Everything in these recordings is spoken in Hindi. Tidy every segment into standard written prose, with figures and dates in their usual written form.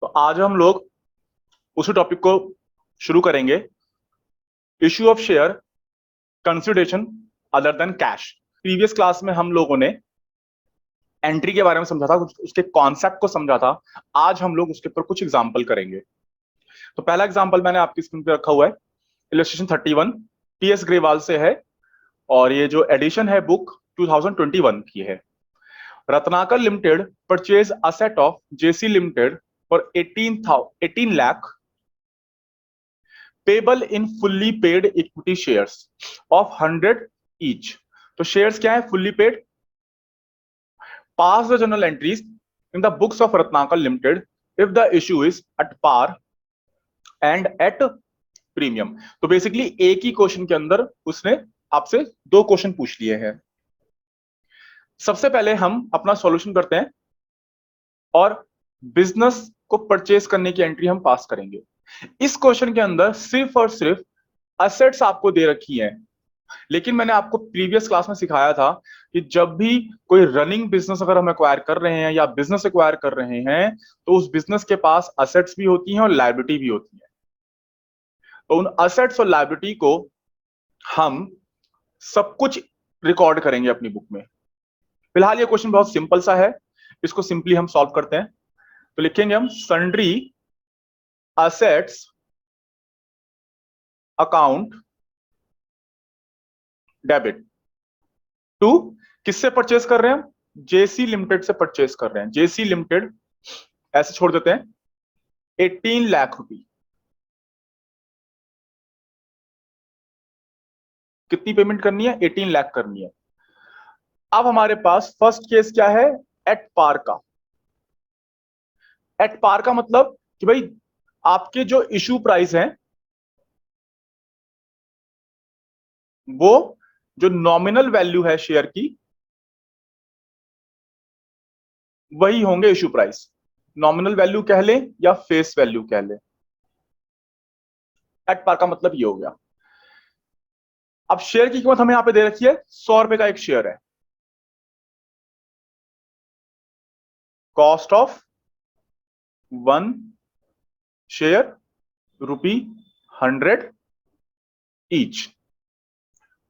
तो आज हम लोग उसी टॉपिक को शुरू करेंगे, issue of share consideration other than cash. Previous class में हम लोगों ने एंट्री के बारे में समझा था, उसके कॉन्सेप्ट को समझा था। आज हम लोग उसके ऊपर कुछ एग्जांपल करेंगे। तो पहला एग्जांपल मैंने आपकी स्क्रीन पे रखा हुआ है, इलस्ट्रेशन 31 टीएस ग्रेवाल से है, और ये जो एडिशन है बुक 2021 की है। Ratnakar limited purchase asset of JC limited for 18 lakh payable in fully paid equity shares of 100 each. तो शेयर्स क्या है? Fully paid. Pass the journal entries in the books of Ratnakar limited if the issue is at par and at premium. तो बेसिकली एक ही क्वेश्चन के अंदर उसने आपसे दो क्वेश्चन पूछ लिए हैं। सबसे पहले हम अपना सॉल्यूशन करते हैं और बिजनेस को परचेज करने की एंट्री हम पास करेंगे। इस क्वेश्चन के अंदर सिर्फ और सिर्फ असेट्स आपको दे रखी हैं, लेकिन मैंने आपको प्रीवियस क्लास में सिखाया था कि जब भी कोई रनिंग बिजनेस अगर हम एक्वायर कर रहे हैं या बिजनेस एक्वायर कर रहे हैं तो उस बिजनेस के पास असेट्स भी होती हैं और लायबिलिटी भी होती है। तो उन असेट्स और लायबिलिटी को हम सब कुछ रिकॉर्ड करेंगे अपनी बुक में। फिलहाल ये क्वेश्चन बहुत सिंपल सा है, इसको सिंपली हम सॉल्व करते हैं। तो लिखेंगे हम sundry assets account debit to, किससे परचेज कर रहे हैं हम? जेसी लिमिटेड से परचेज कर रहे हैं। जेसी लिमिटेड ऐसे छोड़ देते हैं, 18 लाख रुपए। कितनी पेमेंट करनी है? 18 लाख करनी है। अब हमारे पास फर्स्ट केस क्या है? एट पार का। एट पार का मतलब कि भाई आपके जो इशू प्राइस हैं वो जो नॉमिनल वैल्यू है शेयर की वही होंगे इशू प्राइस। नॉमिनल वैल्यू कह लें या फेस वैल्यू कह लें। एट पार का मतलब ये हो गया। अब शेयर की कीमत हमें यहां पे दे रखी है, 100 रुपए का एक शेयर है। Cost of one share ₹100 each.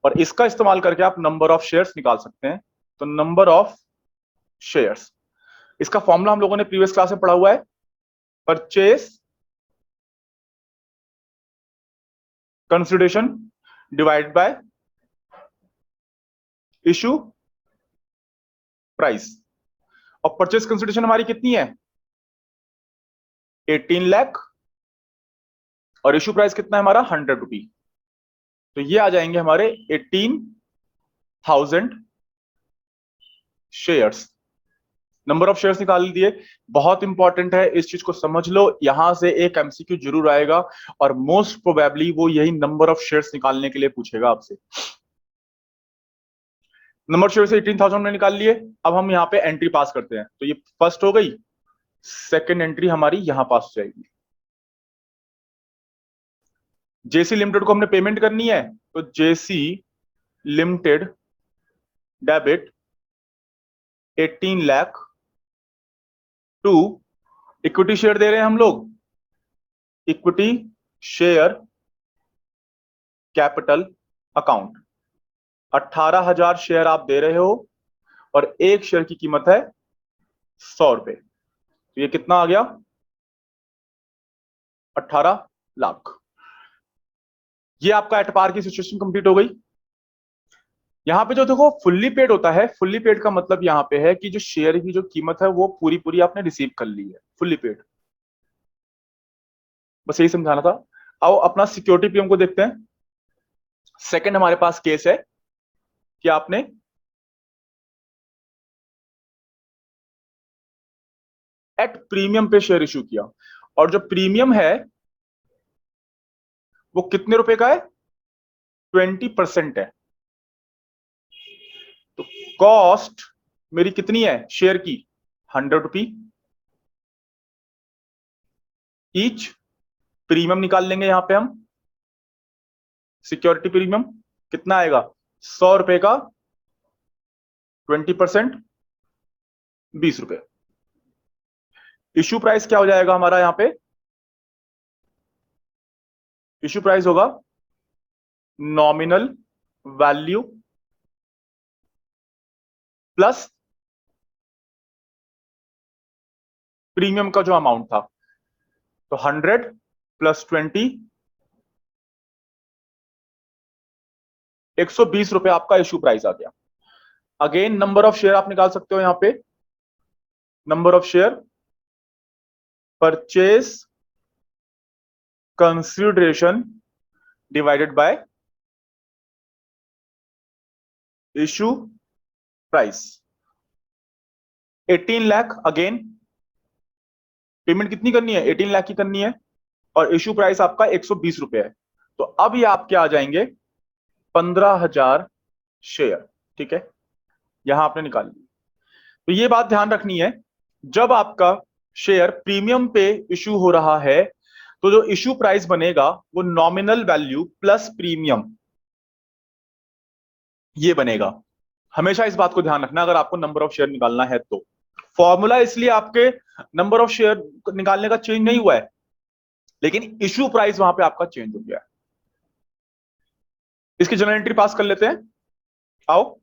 और इसका इस्तेमाल करके आप नंबर ऑफ शेयर्स निकाल सकते हैं। तो नंबर ऑफ शेयर्स, इसका फॉर्मूला हम लोगों ने प्रीवियस क्लास में पढ़ा हुआ है, purchase consideration divide by issue price. और परचेस कंसिडरेशन हमारी कितनी है? 18 लाख, और इशू प्राइस कितना है हमारा? 100 रुपी। तो ये आ जाएंगे हमारे 18,000 शेयर्स। नंबर ऑफ शेयर्स निकाल दिए। बहुत इंपॉर्टेंट है, इस चीज को समझ लो, यहां से एक एमसीक्यू जरूर आएगा और मोस्ट प्रोबेबली वो यही नंबर ऑफ शेयर्स निकालने के लिए पूछेगा आपसे। नंबर ऑफ शेयर्स 18,000 में निकाल लिए। अब हम यहाँ पे एंट्री पास करते हैं। तो ये फर्स्ट हो गई, सेकेंड एंट्री हमारी यहां पास हो जाएगी। जेसी लिमिटेड को हमने पेमेंट करनी है, तो JC limited debit 18 lakh to, equity share दे रहे हैं हम लोग, equity share capital account. 18,000 share आप दे रहे हो और एक शेयर की कीमत है 100 रुपए। तो ये कितना आ गया? 18 लाख। ये आपका एट पार की सिचुएशन कंप्लीट हो गई। यहां पे जो देखो फुल्ली पेड होता है, फुल्ली पेड का मतलब यहां पे है कि जो शेयर की जो कीमत है वो पूरी पूरी आपने रिसीव कर ली है, फुल्ली पेड। बस यही समझाना था। आओ अपना सिक्योरिटी प्रीमियम को देखते हैं। सेकंड हमारे पास केस है कि आपने एट प्रीमियम पे शेयर इश्यू किया, और जो प्रीमियम है वो कितने रुपए का है? 20% है। तो कॉस्ट मेरी कितनी है शेयर की? 100 रुपी ईच। प्रीमियम निकाल लेंगे यहां पे हम, सिक्योरिटी प्रीमियम कितना आएगा? 100 रुपए का 20%, 20 रुपए। इश्यू प्राइस क्या हो जाएगा हमारा यहां पे? इश्यू प्राइस होगा नॉमिनल वैल्यू प्लस प्रीमियम का जो अमाउंट था, तो 100 प्लस 20, 120 रुपए आपका इश्यू प्राइस आ गया। अगेन नंबर ऑफ शेयर आप निकाल सकते हो यहां पे, number of share purchase consideration divided by issue price, 18 lakh. Again payment कितनी करनी है? 18 लाख की करनी है, और इश्यू प्राइस आपका 120 रुपए है। तो अब ये आपके आ जाएंगे 15,000 शेयर। ठीक है, यहां आपने निकाल ली। तो ये बात ध्यान रखनी है, जब आपका शेयर प्रीमियम पे इश्यू हो रहा है तो जो इश्यू प्राइस बनेगा वो नॉमिनल वैल्यू प्लस प्रीमियम ये बनेगा। हमेशा इस बात को ध्यान रखना अगर आपको नंबर ऑफ शेयर निकालना है तो। फॉर्मूला इसलिए आपके नंबर ऑफ शेयर निकालने का चेंज नहीं हुआ है, लेकिन इश्यू प्राइस वहां पे आपका चेंज हो गया है। इसकी जनरल एंट्री पास कर लेते हैं, आओ।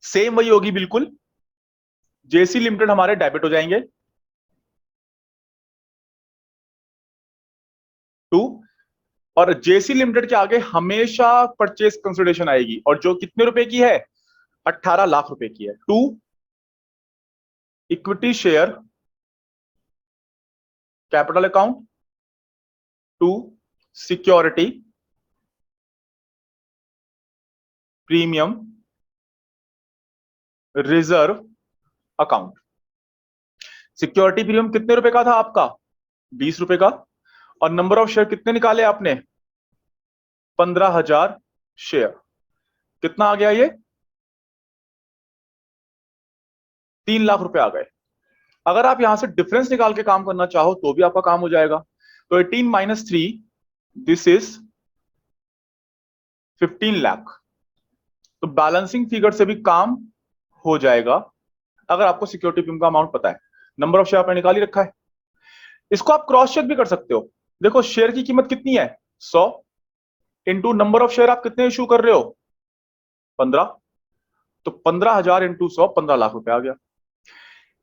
सेम वही होगी बिल्कुल, जेसी लिमिटेड हमारे डेबिट हो जाएंगे 2, और जेसी लिमिटेड के आगे हमेशा परचेज कंसिडरेशन आएगी, और जो कितने रुपए की है? 18 लाख रुपए की है। 2 equity share capital account, 2 security premium reserve account. Security premium कितने रुपए का था आपका? 20 रुपए का। और नंबर ऑफ शेयर कितने निकाले आपने? 15,000 शेयर। कितना आ गया ये? 3 लाख रुपए आ गए। अगर आप यहां से डिफरेंस निकाल के काम करना चाहो तो भी आपका काम हो जाएगा। तो 18 माइनस 3, दिस इज 15 लाख। तो बैलेंसिंग फिगर से भी काम हो जाएगा अगर आपको सिक्योरिटी प्रीमियम का अमाउंट पता है। नंबर ऑफ शेयर आपने निकाल ही रखा है। इसको आप क्रॉस चेक भी कर सकते हो। देखो शेयर की कीमत कितनी है? 100 इंटू नंबर ऑफ शेयर आप कितने इशू कर रहे हो? 15। तो 15,000 इंटू 100, 15 लाख रुपए आ गया।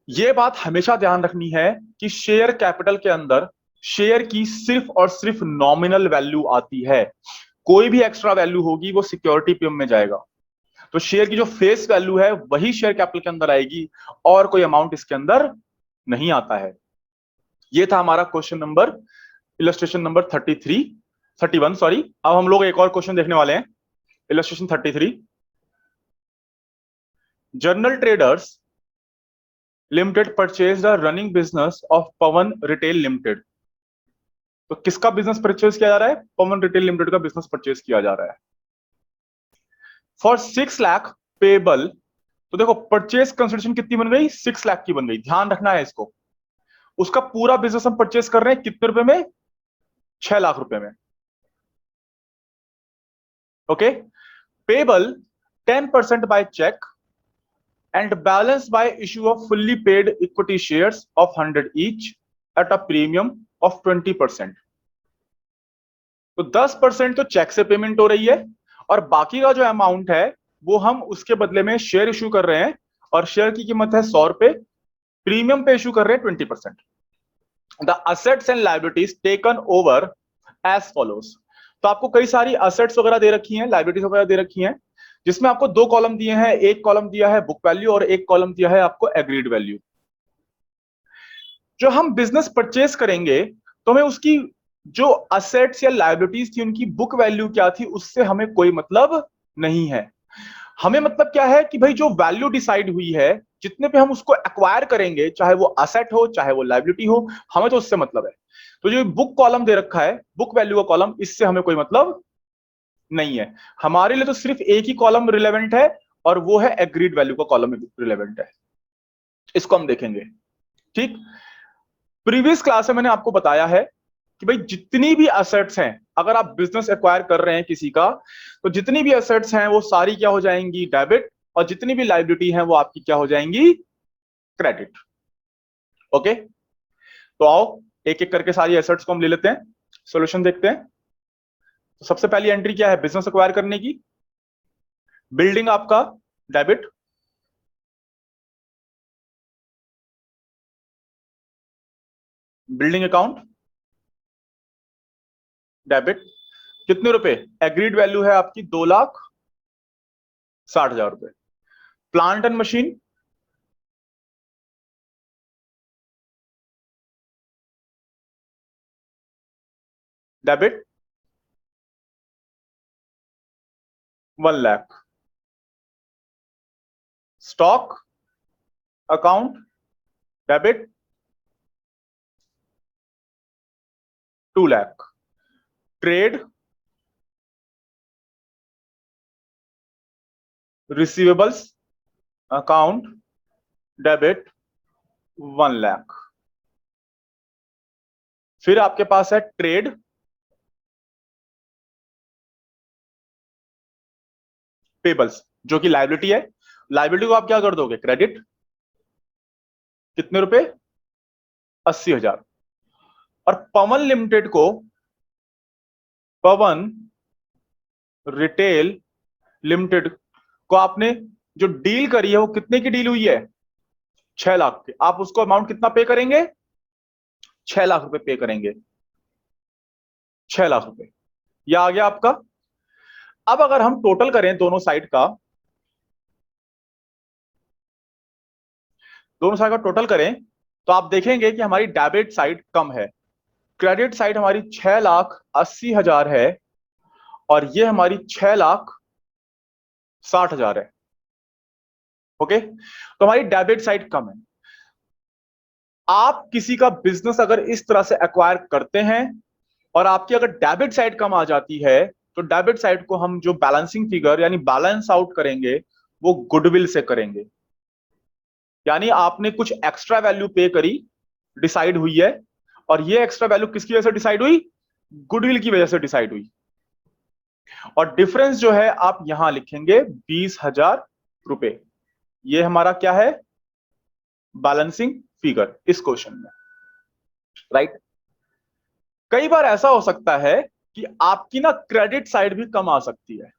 यह बात हमेशा ध्यान रखनी है कि शेयर कैपिटल के अंदर शेयर की सिर्फ और सिर्फ नॉमिनल वैल्यू आती है। कोई भी एक्स्ट्रा वैल्यू होगी वो सिक्योरिटी प्रीमियम में जाएगा। तो शेयर की जो फेस वैल्यू है वही शेयर कैपिटल के अंदर आएगी, और कोई अमाउंट इसके अंदर नहीं आता है। ये था हमारा question number, illustration number 31 sorry. अब हम लोग एक और क्वेश्चन देखने वाले हैं, illustration 33। General traders limited purchase the running business of Pawan retail limited. तो किसका बिजनेस परचेज किया जा रहा है? पवन रिटेल लिमिटेड का बिजनेस परचेज किया जा रहा है फॉर 6 लाख पेबल। तो देखो परचेज कंसिडरेशन कितनी बन गई? 6 लाख की बन गई। ध्यान रखना है इसको। उसका पूरा बिजनेस हम परचेज कर रहे हैं कितने रुपए में? 6 लाख रुपए में। Okay, payable 10% by cheque and balance by issue of fully paid equity shares of 100 each at a premium of 20%। तो 10% तो चेक से पेमेंट हो रही है, और बाकी का जो अमाउंट है वो हम उसके बदले में शेयर इशू कर रहे हैं, और शेयर की कीमत है 100 रुपए, प्रीमियम पे इशू कर रहे हैं 20%। The assets and liabilities taken over as follows. तो आपको कई सारी असेट्स वगैरह दे रखी हैं, लाइबिलिटीज वगैरह दे रखी हैं, जिसमें आपको 2 कॉलम दिए हैं। एक कॉलम दिया है बुक वैल्यू और एक कॉलम दिया है आपको एग्रीड वैल्यू। जो हम बिजनेस परचेज करेंगे तो हमें उसकी जो असेट्स या लायबिलिटीज थी उनकी बुक वैल्यू क्या थी उससे हमें कोई मतलब नहीं है। हमें मतलब क्या है कि भाई जो वैल्यू डिसाइड हुई है, जितने पे हम उसको एक्वायर करेंगे, चाहे वो असेट हो चाहे वो लायबिलिटी हो, हमें तो उससे मतलब है। तो जो बुक कॉलम दे रखा है, बुक वैल्यू का कॉलम, इससे हमें कोई मतलब नहीं है। हमारे लिए तो सिर्फ एक ही कॉलम रिलेवेंट है, और वो है एग्रीड वैल्यू का कॉलम रिलेवेंट है। इसको हम देखेंगे। ठीक, प्रीवियस क्लास में मैंने आपको बताया है कि भाई जितनी भी असेट्स हैं, अगर आप बिजनेस एक्वायर कर रहे हैं किसी का, तो जितनी भी असेट्स हैं वो सारी क्या हो जाएंगी? डेबिट। और जितनी भी लायबिलिटी है वो आपकी क्या हो जाएंगी? क्रेडिट। ओके, तो आओ एक एक करके सारी एसेट्स को हम ले लेते हैं, सॉल्यूशन देखते हैं। तो सबसे पहली एंट्री क्या है बिजनेस एक्वायर करने की? बिल्डिंग आपका डेबिट, बिल्डिंग अकाउंट डेबिट, कितने रुपए? एग्रीड वैल्यू है आपकी 2,60,000 रुपए। Plant and machine debit 1,00,000। Stock account debit 2,00,000। Trade receivables account debit 1,00,000। फिर आपके पास है ट्रेड पेबल्स जो कि लायबिलिटी है। लायबिलिटी को आप क्या कर दोगे? क्रेडिट, कितने रुपए? 80,000। और पवन लिमिटेड को, पवन रिटेल लिमिटेड को आपने जो डील करी है वो कितने की डील हुई है? 6,00,000 की। आप उसको अमाउंट कितना पे करेंगे? 6,00,000 रुपए पे करेंगे। 6,00,000 रुपए यह आ गया आपका। अब अगर हम टोटल करें दोनों साइड का टोटल करें तो आप देखेंगे कि हमारी डेबिट साइड कम है, क्रेडिट साइड हमारी 6,80,000 है और ये हमारी 6,60,000 है। ओके, तो हमारी डेबिट साइड कम है। आप किसी का बिजनेस अगर इस तरह से एक्वायर करते हैं और आपकी अगर डेबिट साइड कम आ जाती है तो डेबिट साइड को हम जो बैलेंसिंग फिगर यानी बैलेंस आउट करेंगे वो गुडविल से करेंगे। यानी आपने कुछ एक्स्ट्रा वैल्यू पे करी, डिसाइड हुई है, और ये एक्स्ट्रा वैल्यू किसकी वजह से डिसाइड हुई? गुडविल की वजह से डिसाइड हुई। और डिफरेंस जो है आप यहां लिखेंगे 20,000 रुपए। ये हमारा क्या है? बैलेंसिंग फिगर इस क्वेश्चन में, राइट। कई बार ऐसा हो सकता है कि आपकी ना क्रेडिट साइड भी कम आ सकती है।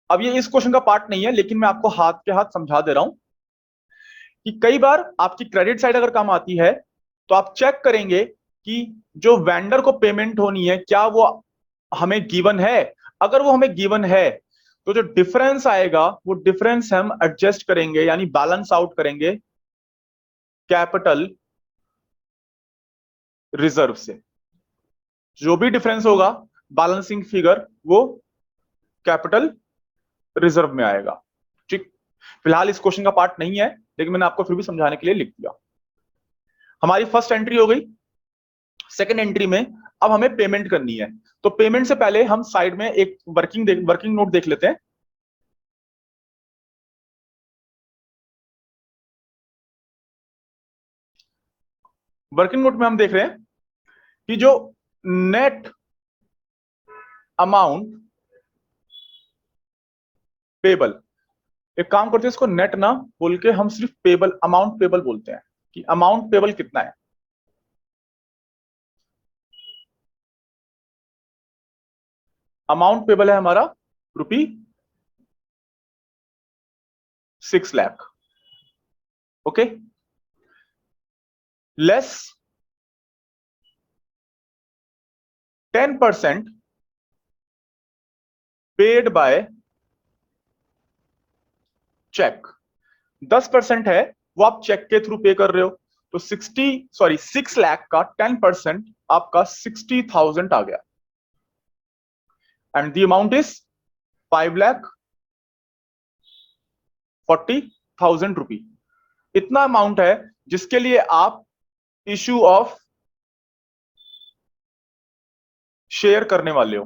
अब ये इस क्वेश्चन का पार्ट नहीं है लेकिन मैं आपको हाथ के हाथ समझा दे रहा हूं कि कई बार आपकी क्रेडिट साइड अगर कम आती है तो आप चेक करेंगे कि जो वेंडर को पेमेंट होनी है क्या वो हमें गिवन है। अगर वो हमें गिवन है तो जो डिफरेंस आएगा वो डिफरेंस हम एडजस्ट करेंगे यानी बैलेंस आउट करेंगे कैपिटल रिजर्व से। जो भी डिफरेंस होगा बैलेंसिंग फिगर वो कैपिटल रिजर्व में आएगा। ठीक, फिलहाल इस क्वेश्चन का पार्ट नहीं है लेकिन मैंने आपको फिर भी समझाने के लिए लिख दिया। हमारी फर्स्ट एंट्री हो गई। सेकंड एंट्री में अब हमें पेमेंट करनी है, तो पेमेंट से पहले हम साइड में एक वर्किंग नोट देख लेते हैं। वर्किंग नोट में हम देख रहे हैं कि जो नेट अमाउंट पेबल, एक काम करते हैं इसको नेट ना बोल के हम सिर्फ पेबल अमाउंट पेबल बोलते हैं कि अमाउंट पेबल कितना है। अमाउंट पेबल है हमारा ₹6,00,000। Okay, less 10% paid by cheque. 10% है वो आप चेक के थ्रू पे कर रहे हो, तो 6,00,000 का 10% आपका 60,000 आ गया एंड द अमाउंट इज 5,40,000 रुपी। इतना अमाउंट है जिसके लिए आप इश्यू ऑफ शेयर करने वाले हो।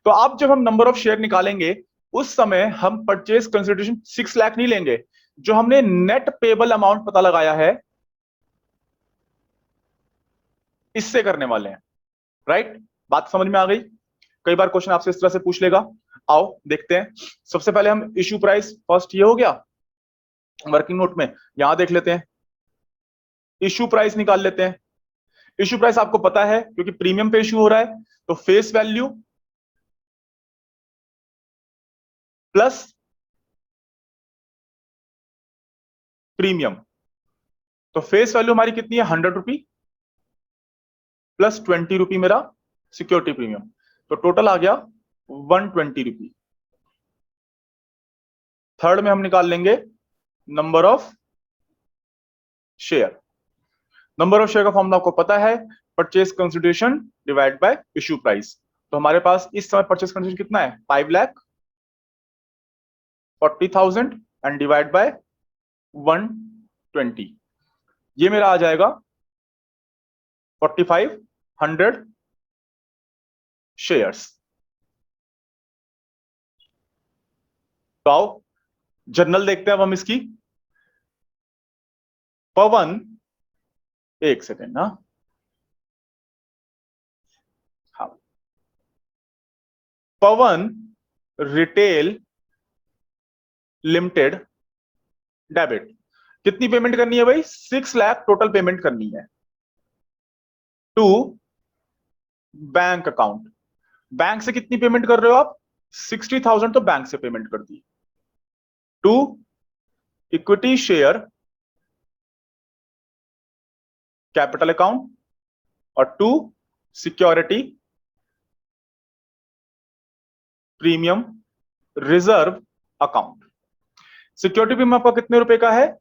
तो अब जब हम नंबर ऑफ शेयर निकालेंगे उस समय हम परचेज कंसिडरेशन 6,00,000 नहीं लेंगे, जो हमने नेट पेबल अमाउंट पता लगाया है इससे करने वाले हैं, राइट। बात समझ में आ गई? कई बार क्वेश्चन आपसे इस तरह से पूछ लेगा। आओ देखते हैं। सबसे पहले हम इश्यू प्राइस फर्स्ट ये हो गया वर्किंग नोट में, यहां देख लेते हैं। इश्यू प्राइस निकाल लेते हैं। इश्यू प्राइस आपको पता है क्योंकि प्रीमियम पे इश्यू हो रहा है, तो फेस वैल्यू प्लस प्रीमियम, तो फेस वैल्यू हमारी कितनी है 100 रुपी प्लस 20 रुपी मेरा सिक्योरिटी प्रीमियम, तो टोटल आ गया 120 रुपी। थर्ड में हम निकाल लेंगे number of share. Number of share का फॉर्मूला आपको पता है, purchase consideration divide by issue price. तो हमारे पास इस समय परचेज कंसिडरेशन कितना है 5,40,000 एंड डिवाइड बाय 120, ये मेरा आ जाएगा 4,500 शेयर्स। तो आओ जर्नल देखते हैं अब हम इसकी। पवन, एक सेकेंड ना, हाँ, पवन रिटेल लिमिटेड डेबिट, कितनी पेमेंट करनी है भाई 6 लाख टोटल पेमेंट करनी है टू बैंक अकाउंट। बैंक से कितनी पेमेंट कर रहे हो आप 60,000, तो बैंक से पेमेंट कर दी। To equity share capital account और to security premium reserve account. Security premium आपका कितने रुपए का है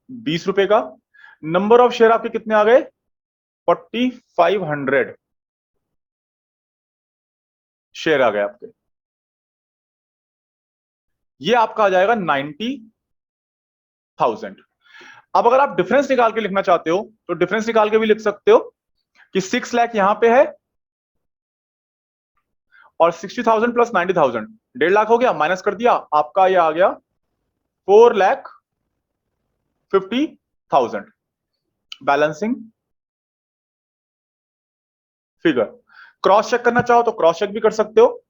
20 रुपए का। नंबर ऑफ शेयर आपके कितने आ गए 4,500 शेयर आ गए आपके, ये आपका आ जाएगा 90,000। अब अगर आप डिफरेंस निकाल के लिखना चाहते हो तो डिफरेंस निकाल के भी लिख सकते हो कि 6 लाख यहां पे है और 60,000 प्लस 90,000 1.5 लाख हो गया, माइनस कर दिया, आपका ये आ गया 4,50,000 बैलेंसिंग फिगर। क्रॉस चेक करना चाहो तो क्रॉस चेक भी कर सकते हो,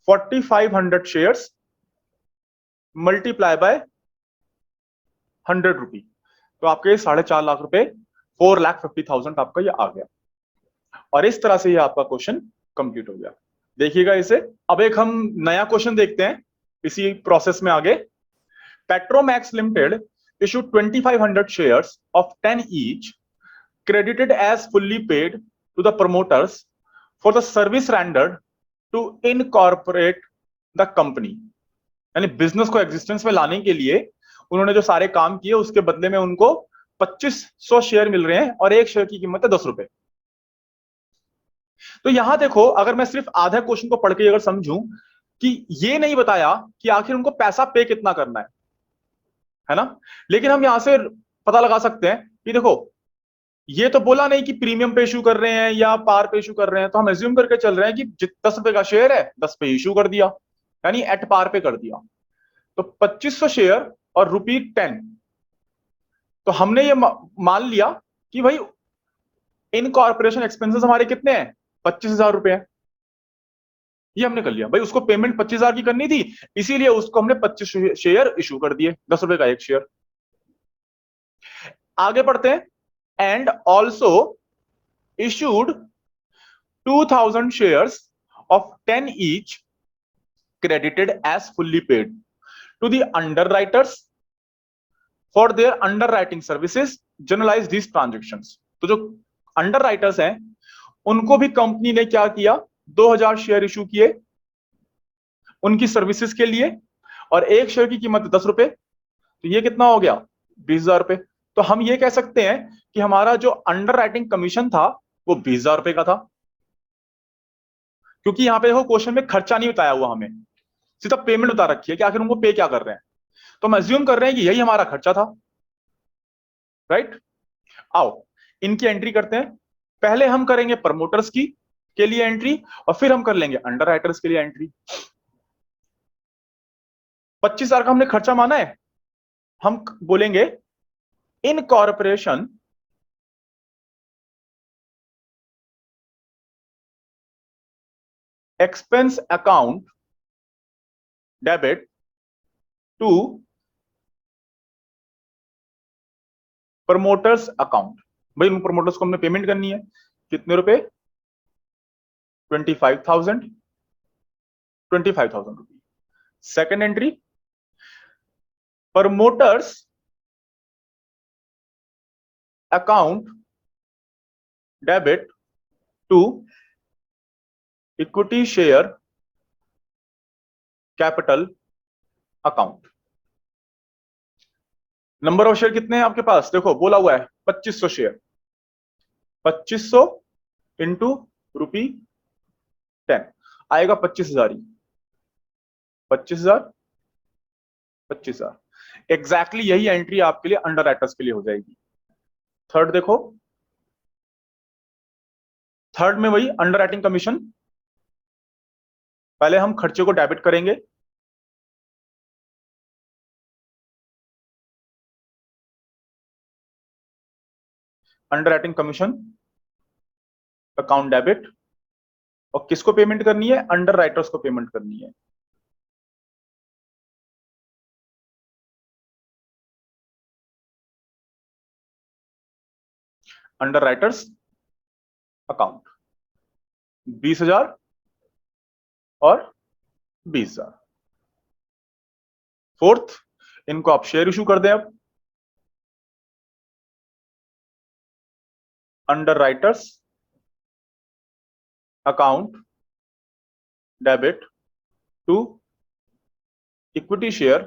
4,500 शेयर्स मल्टीप्लाई बाय 100 रुपी, तो आपके 4.5 लाख रुपए 4,50,000 आपका ये आ गया। और इस तरह से ये आपका क्वेश्चन कंप्लीट हो गया। देखिएगा इसे। अब एक हम नया क्वेश्चन देखते हैं इसी प्रोसेस में आगे। Petromax limited issued 2,500 shares of 10 each, credited as fully paid to the promoters for the service rendered to incorporate the company। यानी बिजनेस को एग्जिस्टेंस में लाने के लिए उन्होंने जो सारे काम किए उसके बदले में उनको 2,500 शेयर मिल रहे हैं और एक शेयर की कीमत है 10 रुपए। तो यहां देखो, अगर मैं सिर्फ आधा क्वेश्चन को पढ़ के अगर समझूं कि ये नहीं बताया कि आखिर उनको पैसा पे कितना करना है ना, लेकिन हम यहां से पता लगा सकते हैं कि देखो ये तो बोला नहीं कि प्रीमियम पे इशू कर रहे हैं या पार पे इशू कर रहे हैं, तो हम एज्यूम करके चल रहे हैं कि 10 रुपए का शेयर है 10 पे इशू कर दिया, यानी एट पार पे कर दिया। तो 2,500 शेयर और ₹10, तो हमने ये मान लिया कि भाई इनकॉर्पोरेशन एक्सपेंसेस हमारे कितने हैं 25,000 रुपए हैं, ये हमने कर लिया। भाई उसको पेमेंट 25,000 की करनी थी, इसीलिए उसको हमने 25 शेयर इशू कर दिए, 10 रुपए का एक शेयर। आगे बढ़ते हैं। And also issued 2,000 shares of 10 each credited as fully paid to the underwriters for their underwriting services, generalize these transactions। तो जो अंडरराइटर्स हैं उनको भी कंपनी ने क्या किया 2,000 शेयर इशू किए उनकी सर्विसेज के लिए, और एक शेयर की कीमत 10 रुपए, तो ये कितना हो गया 20,000 रुपए। तो हम ये कह सकते हैं कि हमारा जो अंडरराइटिंग कमीशन था वो 20,000 रुपए का था, क्योंकि यहां पे देखो क्वेश्चन में खर्चा नहीं बताया हुआ, हमें सीधा पेमेंट बता रखी है कि आखिर उनको पे क्या कर रहे हैं, तो हम अज्यूम कर रहे हैं कि यही हमारा खर्चा था, राइट। आओ इनकी एंट्री करते हैं। पहले हम करेंगे प्रमोटर्स की के लिए एंट्री और फिर हम कर लेंगे अंडरराइटर्स के लिए एंट्री। 25,000 का हमने खर्चा माना है, हम बोलेंगे incorporation expense account debit to promoters account. भाई उन प्रमोटर्स को हमने पेमेंट करनी है, कितने रुपए? 25,000, 25,000 rupees. Second entry, promoters account debit to equity share capital account. Number of share कितने हैं आपके पास? देखो बोला हुआ है 2500 शेयर, 2500 इंटू रुपी 10 आएगा 25,000 ही, 25,000, 25,000 एग्जैक्टली यही एंट्री आपके लिए अंडर राइटर्स के लिए हो जाएगी। थर्ड देखो, थर्ड में वही अंडर राइटिंग कमीशन, पहले हम खर्चे को डेबिट करेंगे, under writing commission account debit, और किसको पेमेंट करनी है? अंडर राइटर्स को पेमेंट करनी है। अंडर राइटर्स अकाउंट 20,000 और 20,000। फोर्थ, इनको आप शेयर इशू कर दें अब, underwriters account debit to equity share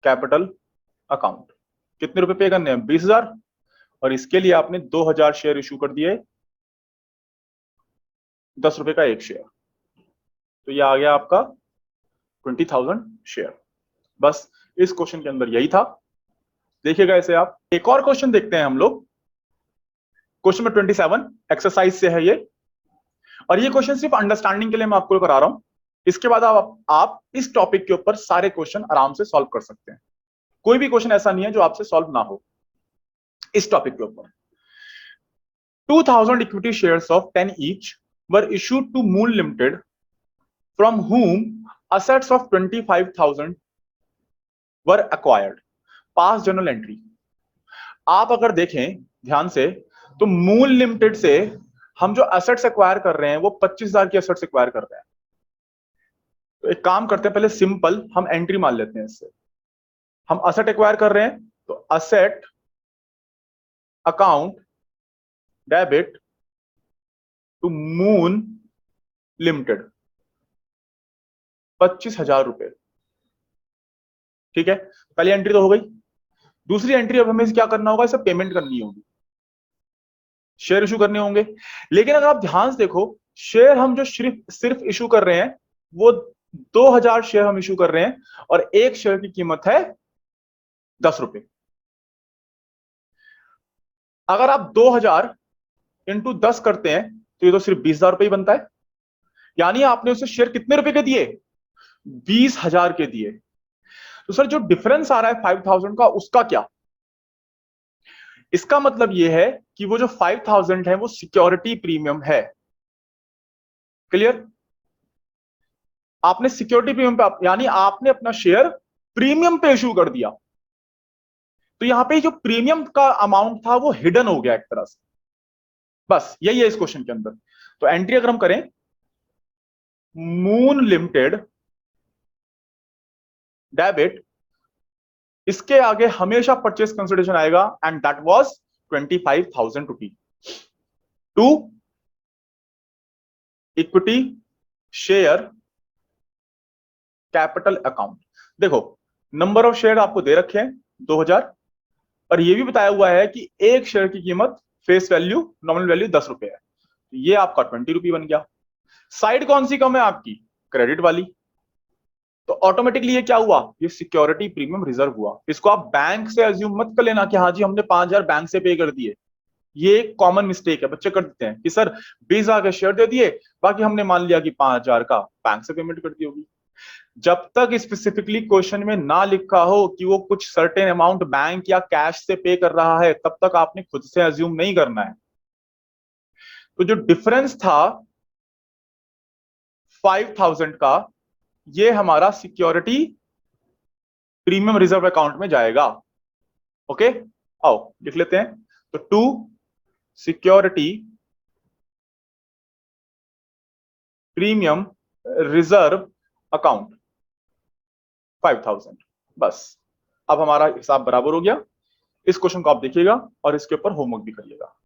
capital account. कितने रुपए पे करने हैं? 20,000, और इसके लिए आपने 2,000 शेयर इशू कर दिए, 10 रुपए का एक शेयर, तो ये आ गया आपका 20,000 शेयर। बस इस क्वेश्चन के अंदर यही था, देखिएगा इसे आप। एक और क्वेश्चन देखते हैं हम लोग, क्वेश्चन नंबर 27 एक्सरसाइज से है ये, और ये क्वेश्चन सिर्फ अंडरस्टैंडिंग के लिए मैं आपको करा रहा हूं। इसके बाद आप इस टॉपिक के ऊपर सारे क्वेश्चन आराम से सॉल्व कर सकते हैं, कोई भी क्वेश्चन ऐसा नहीं है जो आपसे सॉल्व ना हो इस टॉपिक के ऊपर। 2,000 equity shares of 10 each were issued to Moon limited from whom assets of 25,000 were acquired, pass journal entry. आप अगर देखें ध्यान से तो मूल लिमिटेड से हम जो एसेट्स एक्वायर कर रहे हैं वो 25,000 की एसेट्स एक्वायर कर रहे हैं। तो एक काम करते हैं, पहले सिंपल हम एंट्री मान लेते हैं इससे। हम एसेट एक्वायर कर रहे हैं तो asset account debit to Moon limited 25,000 रुपए, ठीक है। पहली एंट्री तो हो गई। दूसरी एंट्री अब हमें क्या करना होगा? इसे पेमेंट करनी होगी, शेयर इशू करने होंगे। लेकिन अगर आप ध्यान से देखो, शेयर हम जो सिर्फ इशू कर रहे हैं वो 2,000 शेयर हम इशू कर रहे हैं, और एक शेयर की कीमत है 10 रुपए। अगर आप 2,000 इंटू 10 करते हैं तो ये तो सिर्फ 20,000 रुपए ही बनता है, यानी आपने उसे शेयर कितने रुपए के दिए? 20,000 के दिए। तो सर जो डिफरेंस आ रहा है 5,000 का, उसका क्या? इसका मतलब यह है कि वो जो 5,000 है वो सिक्योरिटी प्रीमियम है। क्लियर? आपने सिक्योरिटी प्रीमियम पे, यानी आपने अपना शेयर प्रीमियम पे इशू कर दिया, तो यहां पे जो प्रीमियम का अमाउंट था वो हिडन हो गया एक तरह से। बस यही है इस क्वेश्चन के अंदर। तो एंट्री अगर हम करें, मून लिमिटेड डेबिट, इसके आगे हमेशा परचेस कंसिडरेशन आएगा, and that was 25,000 rupees to equity share capital account. देखो नंबर ऑफ शेयर आपको दे रखे हैं 2,000, और ये भी बताया हुआ है कि एक शेयर की कीमत फेस वैल्यू नॉमिनल वैल्यू 10 रुपए है, तो ये आपका 20 रुपये बन गया। साइड कौन सी कम है आपकी? क्रेडिट वाली। तो ऑटोमेटिकली ये क्या हुआ? ये सिक्योरिटी प्रीमियम रिजर्व हुआ। इसको आप बैंक से एज्यूम मत कर लेना कि हाँ जी हमने 5,000 बैंक से पे कर दिए। ये एक कॉमन मिस्टेक है, बच्चे कर देते हैं कि सर 20,000 के शेयर दे दिए, बाकी हमने मान लिया कि 5,000 का बैंक से पेमेंट कर दी होगी। जब तक स्पेसिफिकली क्वेश्चन में ना लिखा हो कि वो कुछ सर्टेन अमाउंट बैंक या कैश से पे कर रहा है, तब तक आपने खुद से एज्यूम नहीं करना है। तो जो डिफरेंस था 5,000 का, ये हमारा सिक्योरिटी प्रीमियम रिजर्व अकाउंट में जाएगा। ओके, आओ लिख लेते हैं। तो to security premium reserve account 5000। बस अब हमारा हिसाब बराबर हो गया। इस क्वेश्चन को आप देखिएगा और इसके ऊपर होमवर्क भी करिएगा।